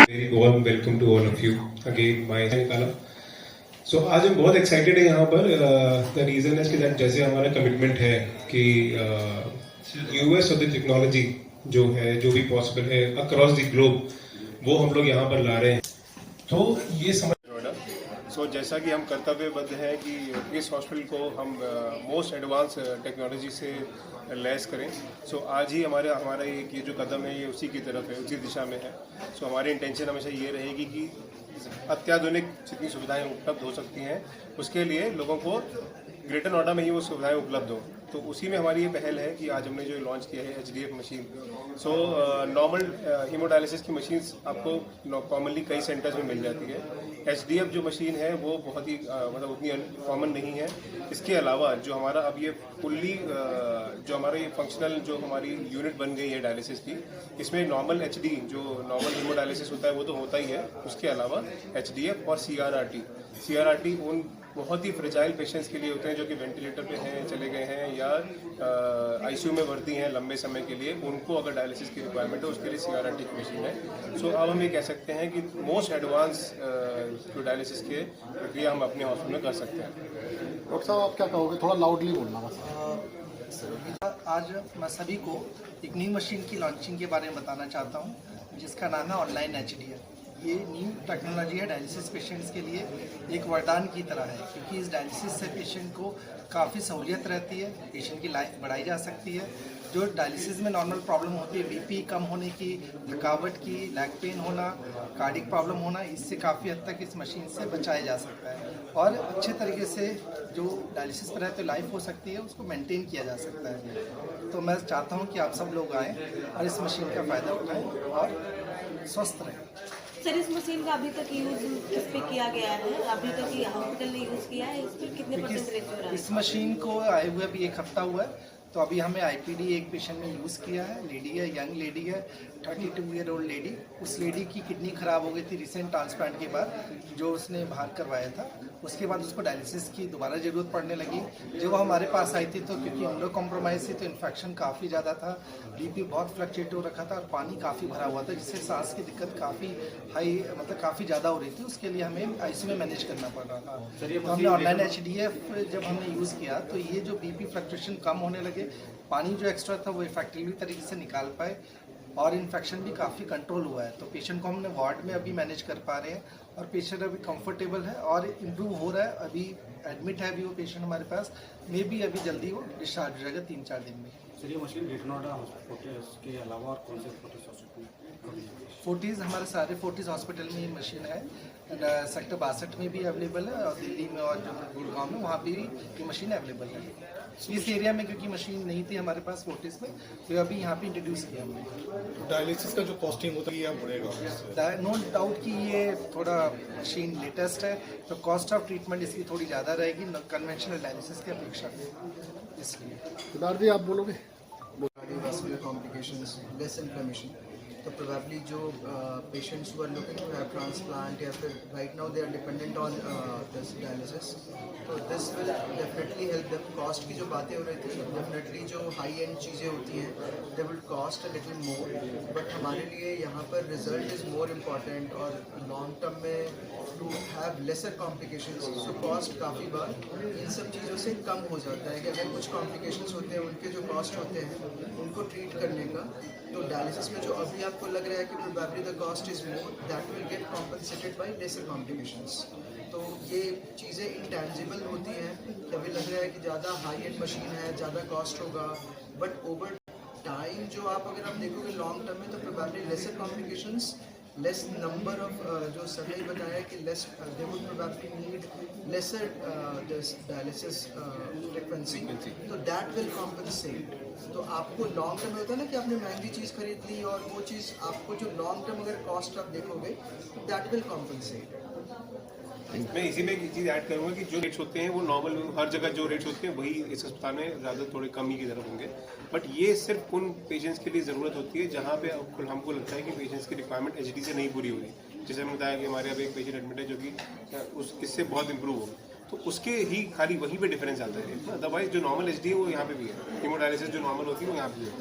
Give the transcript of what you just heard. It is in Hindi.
Very warm welcome to all of you again. My Kala. So आज हम बहुत एक्साइटेड हैं यहाँ पर. द रीजन है कि जैसे हमारा कमिटमेंट है कि यूएस ऑफ द टेक्नोलॉजी जो है, जो भी पॉसिबल है अक्रॉस द ग्लोब, वो हम लोग यहाँ पर ला रहे हैं. तो ये समझ सो जैसा कि हम कर्तव्यबद्ध हैं कि इस हॉस्पिटल को हम मोस्ट एडवांस टेक्नोलॉजी से लैस करें. सो आज ही हमारा ये जो कदम है ये उसी की तरफ है, उसी दिशा में है. सो हमारी इंटेंशन हमेशा ये रहेगी कि अत्याधुनिक जितनी सुविधाएं उपलब्ध हो सकती हैं उसके लिए लोगों को ग्रेटर नोएडा में ही वो सुविधाएं उपलब्ध हो. तो उसी में हमारी ये पहल है कि आज हमने जो लॉन्च किया है HDF machine. So normal haemodialysis की मशीन्स आपको कॉमनली कई सेंटर्स में मिल जाती है. HDF जो मशीन है वो बहुत ही मतलब उतनी कॉमन नहीं है. इसके अलावा जो हमारा अब ये फुल्ली जो हमारा ये फंक्शनल जो हमारी यूनिट बन गई है डायलिसिस की, इसमें नॉर्मल HD जो नॉर्मल हीमोडायलिसिस होता है वो तो होता ही है. उसके अलावा HDF और CRRT उन बहुत ही फ्रेजाइल पेशेंट्स के लिए होते हैं जो कि वेंटिलेटर पे हैं, चले गए हैं या ICU में भर्ती हैं लंबे समय के लिए. उनको अगर डायलिसिस की रिक्वायरमेंट है उसके लिए CRRT की मशीन है. सो अब हम ये कह सकते हैं कि मोस्ट एडवांस जो डायलिसिस के प्रक्रिया हम अपने हॉस्पिटल में कर सकते हैं. डॉक्टर साहब आप क्या कहोगे, थोड़ा लाउडली बोलना बस. आज मैं सभी को एक न्यू मशीन की लॉन्चिंग के बारे में बताना चाहता हूँ जिसका नाम है ऑनलाइन HDF. ये न्यू टेक्नोलॉजी है डायलिसिस पेशेंट्स के लिए, एक वरदान की तरह है क्योंकि इस डायलिसिस से पेशेंट को काफ़ी सहूलियत रहती है, पेशेंट की लाइफ बढ़ाई जा सकती है. जो डायलिसिस में नॉर्मल प्रॉब्लम होती है BP कम होने की, थकावट की, लैग पेन होना, कार्डिक प्रॉब्लम होना, इससे काफ़ी हद तक इस मशीन से बचाया जा सकता है और अच्छे तरीके से जो डायलिसिस पर है तो लाइफ हो सकती है उसको मेंटेन किया जा सकता है. तो मैं चाहता हूँ कि आप सब लोग आएँ और इस मशीन का फ़ायदा उठाएँ और स्वस्थ रहें. सर, इस मशीन का अभी तक यूज किस पे किया गया है? अभी तक हॉस्पिटल ने यूज किया है, इस पर कितने परसेंट रेशियो रहा है? इस मशीन को आए हुए अभी एक हफ्ता हुआ है. तो अभी हमें IPD एक पेशेंट में यूज़ किया है. लेडी है, यंग लेडी है, 32 ईयर ओल्ड लेडी. उस लेडी की किडनी खराब हो गई थी रिसेंट ट्रांसप्लांट के बाद, जो उसने बाहर करवाया था. उसके बाद उसको डायलिसिस की दोबारा ज़रूरत पड़ने लगी. जब वो हमारे पास आई थी तो क्योंकि हम लोग कॉम्प्रोमाइज़ थी तो इन्फेक्शन काफ़ी ज़्यादा था, BP बहुत फ्लक्चुएट हो रखा था और पानी काफ़ी भरा हुआ था जिससे सांस की दिक्कत काफ़ी हाई मतलब काफ़ी ज़्यादा हो रही थी. उसके लिए हमें ICU में मैनेज करना पड़ रहा था. तो हमने ऑनलाइन HDF जब हमने यूज़ किया तो ये जो BP फ्लक्चुएशन कम होने लगे, पानी जो एक्स्ट्रा था वो इफेक्टिवली तरीके से निकाल पाए और इन्फेक्शन भी काफ़ी कंट्रोल हुआ है. तो पेशेंट को हमने वार्ड में अभी मैनेज कर पा रहे हैं और पेशेंट अभी कंफर्टेबल है और इम्प्रूव हो रहा है. अभी एडमिट है अभी वो पेशेंट हमारे पास, मे बी अभी जल्दी वो डिस्चार्ज हो जाएगा 3-4 दिन में. सर ये मशीन ग्रेटर नोएडा हॉस्पिटल के अलावा और कौन से हॉस्पिटल? फोर्टीज़ हमारे सारे फोर्टीज़ हॉस्पिटल में ये मशीन है. सेक्टर 62 में भी अवेलेबल है और दिल्ली में और गुड़गांव में वहाँ भी ये मशीन अवेलेबल है. इस एरिया में क्योंकि मशीन नहीं थी हमारे पास फोर्टीज़ में तो अभी यहाँ पे इंट्रोड्यूस किया हमने. डायलिसिस का जो कॉस्टिंग होता है ये बढ़ेगा? नो डाउट कि ये थोड़ा मशीन लेटेस्ट है तो कॉस्ट ऑफ ट्रीटमेंट इसकी थोड़ी ज़्यादा रहेगी कन्वेंशनल डायलिसिस की अपेक्षा में. इसलिए आप बोलोगे cardiovascular complications, less inflammation. So probably जो patients who are looking to have transplant या फिर right now they are dependent on this dialysis. So this will definitely help them. Cost की जो बातें हो रही थी, definitely जो high end चीज़ें होती हैं, they will cost a little more. But हमारे लिए यहाँ पर result is more important और long term में to have lesser complications. So cost काफ़ी बार इन सब चीज़ों से कम हो जाता है कि अगर कुछ complications होते हैं उनके जो cost होते हैं उनको treat करने का, तो डायलिसिस में जो अभी आपको लग रहा है कि probably the cost is more, that will get compensated by lesser complications. तो ये चीज़ें intangible होती हैं. कभी लग रहा है कि ज़्यादा हाई एंड मशीन है, ज़्यादा कॉस्ट होगा, बट ओवर टाइम जो अगर आप देखोगे लॉन्ग टर्म में तो probably lesser complications, less number of जो सर ने बताया कि less they would probably need lesser this dialysis frequency, तो that will compensate. तो आपको लॉन्ग टर्म में होता है ना कि आपने महंगी चीज़ खरीद ली और वो चीज़ आपको जो लॉन्ग टर्म अगर कॉस्ट आप देखोगे that will compensate. मैं इसी में एक चीज़ ऐड करूँगा कि जो रेट्स होते हैं वो नॉर्मल हर जगह जो रेट्स होते हैं वही इस अस्पताल में ज़्यादा थोड़े कम ही की तरफ होंगे. बट ये सिर्फ उन पेशेंट्स के लिए ज़रूरत होती है जहाँ पे हमको लगता है कि पेशेंट्स की रिक्वायरमेंट HD से नहीं पूरी होगी. जैसे हमने बताया कि हमारे यहाँ एक पेशेंट एडमिट है जो कि इससे बहुत इंप्रूव हो, तो उसके ही खाली वहीं पे डिफरेंस आता है. अदरवाइज जो नॉर्मल HD है वो यहाँ पे भी है. हीमोडायलिसिस जो नॉर्मल होती है वो यहाँ पे भी है.